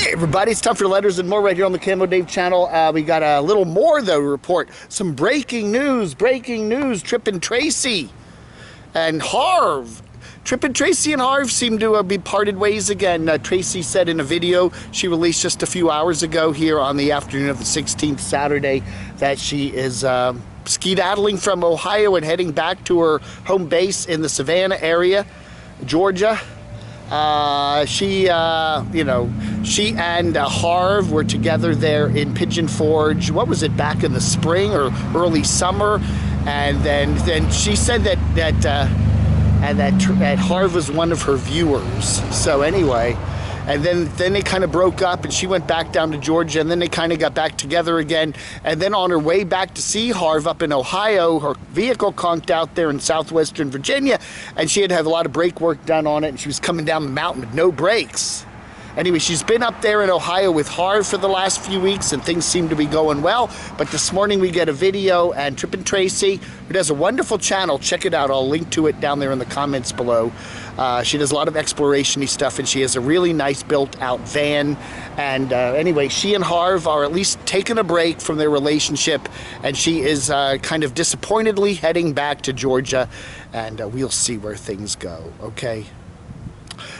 Hey everybody, it's time for letters and more right here on the Camo Dave channel. We got a little more though to report. Some breaking news, Trip and Traci and Harv. Trip and Traci and Harv seem to be parted ways again. Traci said in a video she released just a few hours ago here on the afternoon of the 16th, Saturday, that she is skedaddling from Ohio and heading back to her home base in the Savannah area, Georgia. She and Harv were together there in Pigeon Forge. What was it, back in the spring or early summer? And then she said that Harv was one of her viewers. So anyway, and then they kind of broke up, and she went back down to Georgia, and then they kind of got back together again. And then on her way back to see Harv up in Ohio, her vehicle conked out there in southwestern Virginia, and she had to have a lot of brake work done on it, and she was coming down the mountain with no brakes. Anyway, she's been up there in Ohio with Harv for the last few weeks, and things seem to be going well. But this morning we get a video, and Trip and Traci, who does a wonderful channel, check it out. I'll link to it down there in the comments below. She does a lot of exploration-y stuff, and she has a really nice built-out van. And anyway, she and Harv are at least taking a break from their relationship, and she is kind of disappointedly heading back to Georgia, and we'll see where things go, okay?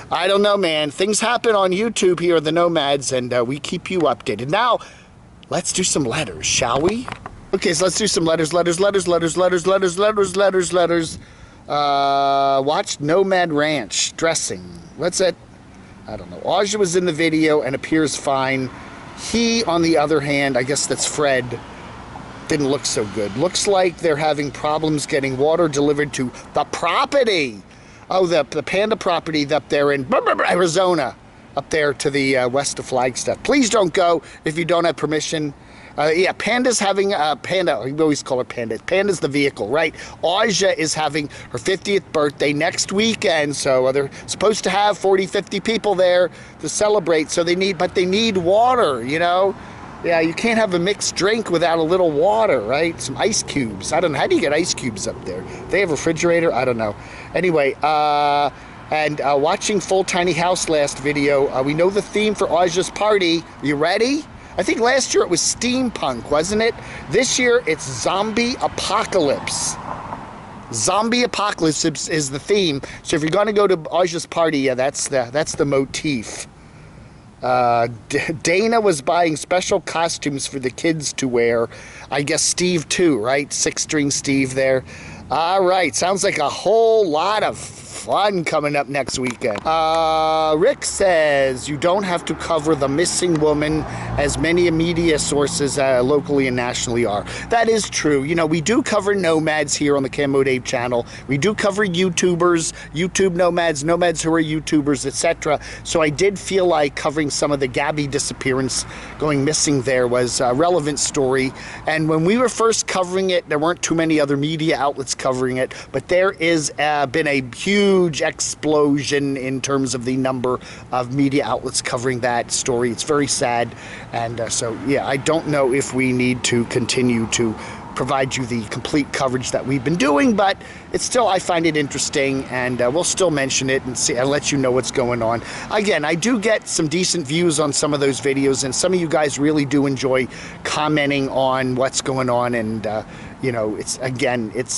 I don't know, man. Things happen on YouTube here, the Nomads, and we keep you updated. Now, let's do some letters, shall we? Okay, so let's do some letters. Watched Nomad Ranch dressing. What's it? I don't know. Aja was in the video and appears fine. He, on the other hand, I guess that's Fred, didn't look so good. Looks like they're having problems getting water delivered to the property. Oh, the Panda property up there in Arizona, up there to the west of Flagstaff. Please don't go if you don't have permission. Yeah, Panda's having Panda. We always call her Panda. Panda's the vehicle, right? Aja is having her 50th birthday next weekend, so they're supposed to have 40, 50 people there to celebrate. So they need water, you know. Yeah, you can't have a mixed drink without a little water, right? Some ice cubes. I don't know. How do you get ice cubes up there? They have a refrigerator? I don't know. Anyway, watching Full Tiny House last video, we know the theme for Aja's party. You ready? I think last year it was steampunk, wasn't it? This year it's zombie apocalypse. Zombie apocalypse is the theme. So if you're going to go to Aja's party, yeah, that's the motif. Dana was buying special costumes for the kids to wear. I guess Steve too, right? 6-string Steve there. All right, sounds like a whole lot of fun coming up next weekend. Rick says you don't have to cover the missing woman as many media sources locally and nationally are. That is true. You know, we do cover nomads here on the Camo Dave channel. We do cover YouTubers, YouTube nomads, nomads who are YouTubers, etc. So I did feel like covering some of the Gabby disappearance going missing there was a relevant story. And when we were first covering it, there weren't too many other media outlets covering it, but there is been a huge explosion in terms of the number of media outlets covering that story. It's very sad, and so yeah, I don't know if we need to continue to provide you the complete coverage that we've been doing, but it's still, I find it interesting, and we'll still mention it and see and let you know what's going on. Again, I do get some decent views on some of those videos, and some of you guys really do enjoy commenting on what's going on, and you know, it's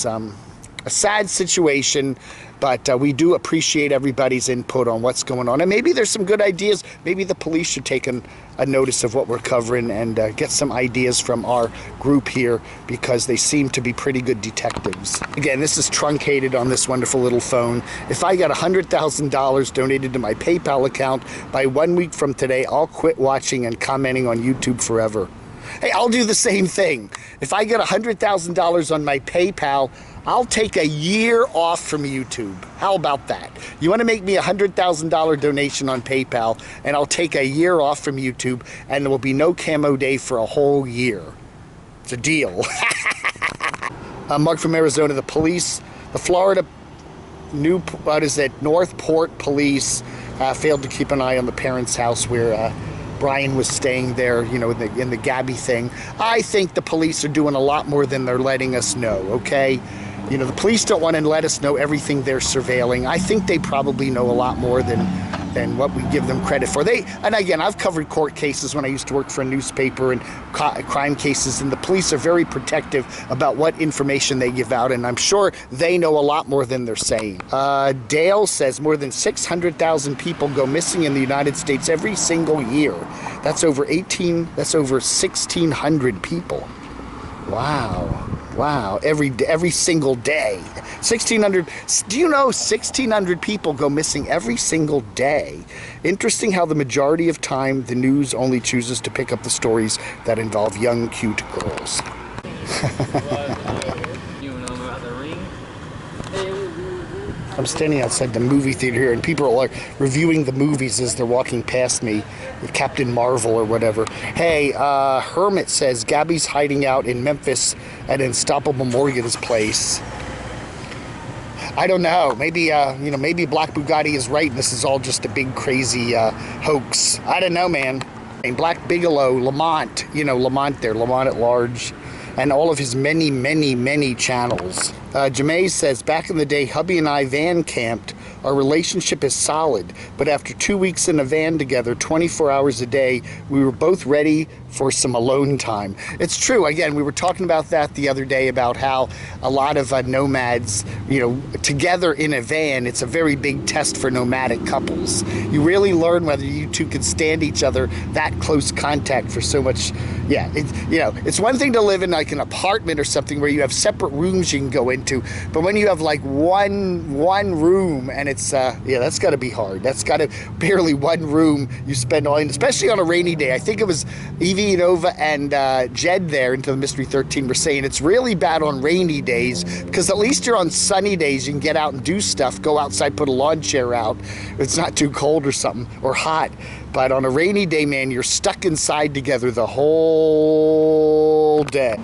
a sad situation, but we do appreciate everybody's input on what's going on. And maybe there's some good ideas. Maybe the police should take a notice of what we're covering and get some ideas from our group here, because they seem to be pretty good detectives. Again, this is truncated on this wonderful little phone. If I got $100,000 donated to my PayPal account by 1 week from today, I'll quit watching and commenting on YouTube forever. Hey, I'll do the same thing. If I get $100,000 on my PayPal, I'll take a year off from YouTube. How about that? You want to make me a $100,000 donation on PayPal, and I'll take a year off from YouTube, and there will be no Camo Day for a whole year. It's a deal. Mark from Arizona, the police, the Florida Northport police failed to keep an eye on the parents' house where Brian was staying there, you know, in the Gabby thing. I think the police are doing a lot more than they're letting us know, okay? You know, the police don't want to let us know everything they're surveilling. I think they probably know a lot more than than what we give them credit for. And again, I've covered court cases when I used to work for a newspaper, and crime cases, and the police are very protective about what information they give out, and I'm sure they know a lot more than they're saying. Dale says more than 600,000 people go missing in the United States every single year. That's over 1,600 people. Wow, every single day. 1,600, do you know 1,600 people go missing every single day? Interesting how the majority of time the news only chooses to pick up the stories that involve young, cute girls. I'm standing outside the movie theater here, and people are reviewing the movies as they're walking past me, with Captain Marvel or whatever. Hey, Hermit says Gabby's hiding out in Memphis at Unstoppable Morgan's place. I don't know. Maybe maybe Black Bugatti is right, and this is all just a big crazy hoax. I don't know, man. And Black Bigelow, Lamont, Lamont there, Lamont at Large, and all of his many, many, many channels. Jamae says, back in the day, hubby and I van camped. Our relationship is solid, but after 2 weeks in a van together, 24 hours a day, we were both ready for some alone time. It's true. Again, we were talking about that the other day, about how a lot of nomads, together in a van, it's a very big test for nomadic couples. You really learn whether you two can stand each other that close contact for so much. Yeah, it's one thing to live in like an apartment or something where you have separate rooms you can go into, but when you have like one room, and it's that's got to be hard. That's got to barely one room you spend all in, especially on a rainy day. I think it was Evie, Nova, and Jed there into the Mystery 13 were saying it's really bad on rainy days, because at least you're on sunny days, you can get out and do stuff, go outside, put a lawn chair out. It's not too cold or something, or hot. But on a rainy day, man, you're stuck inside together the whole day.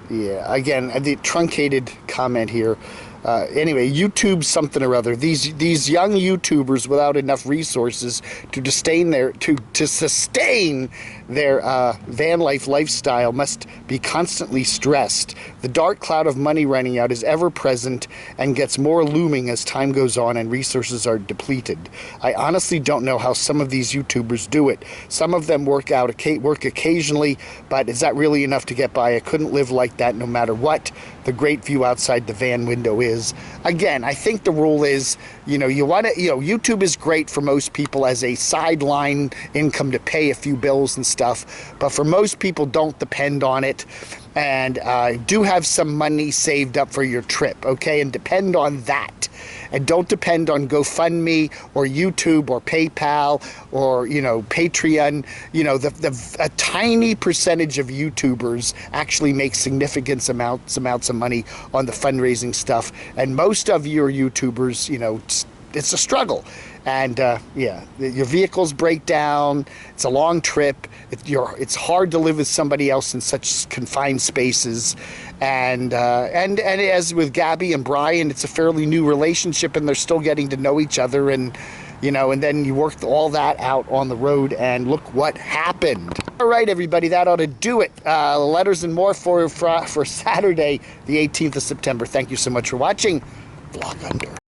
Yeah, again, the truncated comment here. Anyway, YouTube something or other. These young YouTubers without enough resources to sustain their van life lifestyle must be constantly stressed. The dark cloud of money running out is ever present and gets more looming as time goes on and resources are depleted. I honestly don't know how some of these YouTubers do it. Some of them work occasionally, but is that really enough to get by? I couldn't live like that no matter what the great view outside the van window is. Again, I think the rule is, YouTube is great for most people as a sideline income to pay a few bills and stuff, but for most people, don't depend on it, and do have some money saved up for your trip, okay, and depend on that. And don't depend on GoFundMe or YouTube or PayPal or, Patreon. A tiny percentage of YouTubers actually make significant amounts of money on the fundraising stuff. And most of your YouTubers, it's a struggle. And your vehicles break down. It's a long trip. It's hard to live with somebody else in such confined spaces. And as with Gabby and Brian, it's a fairly new relationship, and they're still getting to know each other. And and then you work all that out on the road, and look what happened. All right, everybody, that ought to do it. Letters and more for Saturday, the 18th of September. Thank you so much for watching. Vlog Under.